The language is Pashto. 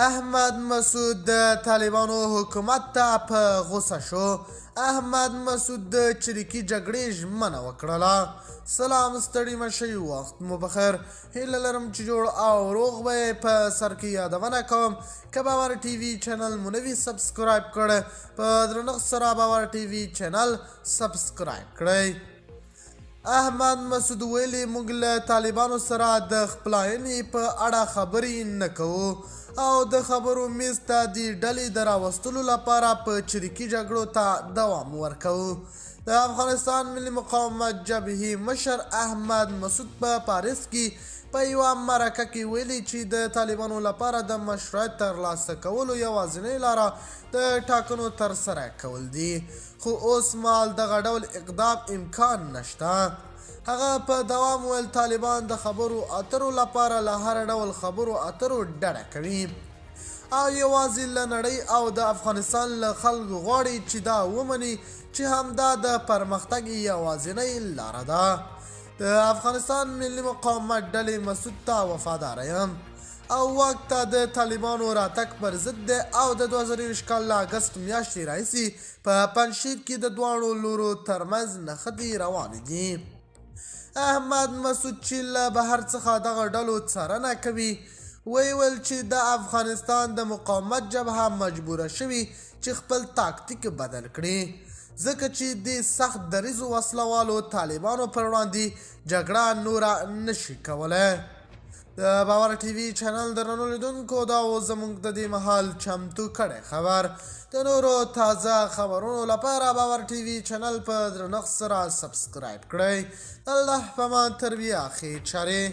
احمد مسعود د طالبانو حکومت ته په غوسه شو. احمد مسعود د چریکي جګړې ژمنه وکړله. سلام، ستړي مه شئ، وخت مو بخیر. هیله لرم چې جوړ او روغ به یې. په سر کې یادونه کوم که باور ټي وي چینل مو نه وي سبسکرایب کړی، په درنښت سره باور ټي وي چینل سبسکرایب کړئ. احمد مسعود ویلي موږ له طالبانو سره د خپلاینې په اړه خبرې نه کوو او د خبرو میز ته د ډلې د راوستلو لپاره په چریکي جګړو ته دوام ورکوو. د افغانستان ملي مقاومت جبهې مشر احمد مسعود په پاریس کې په یوه مرکه کې ویلي چې د طالبانو لپاره د مشروعیت ترلاسه کولو یوازینۍ لاره د ټاکنو ترسره کول دي، خو اوس مهال دغه ډول اقدام امکان نشته. هغه په دوام ویل طالبان د خبرو اترو لپاره له هر ډول خبرو اترو ډډه کوي او یوازې له نړۍ او د افغانستان له خلکو غواړي چې دا ومني چې همدا د پرمختګ یوازینۍ لاره ده. د افغانستان ملي مقاومت ډلې مسعود ته وفادار یم او واک ته د طالبانو راتګ پر ضد دی او د 2020 کال له اګست میاشتې راهیسې په پنجشیر کې د دواړو لورو ترمنځ نښتې روانې دي. احمد مسعود چې له بهر څخه دغه ډلو څارنه کوي ویل چې د افغانستان د مقاومت جبهه مجبوره شوي چې خپل تاکتیک بدل کړي، ځکه چې د سخت دریځو وسلوالو طالبانو پر وړاندې جګړه نوره نشي کولی. د باور ټي وي چینل درنو لیدونکو دا و زموږ د دې مهال چمتو کړی خبر. د نورو تازه خبرونو لپاره باور ټي وي چینل په درنښت سره سبسکرایب کړئ. الله په امان، تر بیا ښې چارې.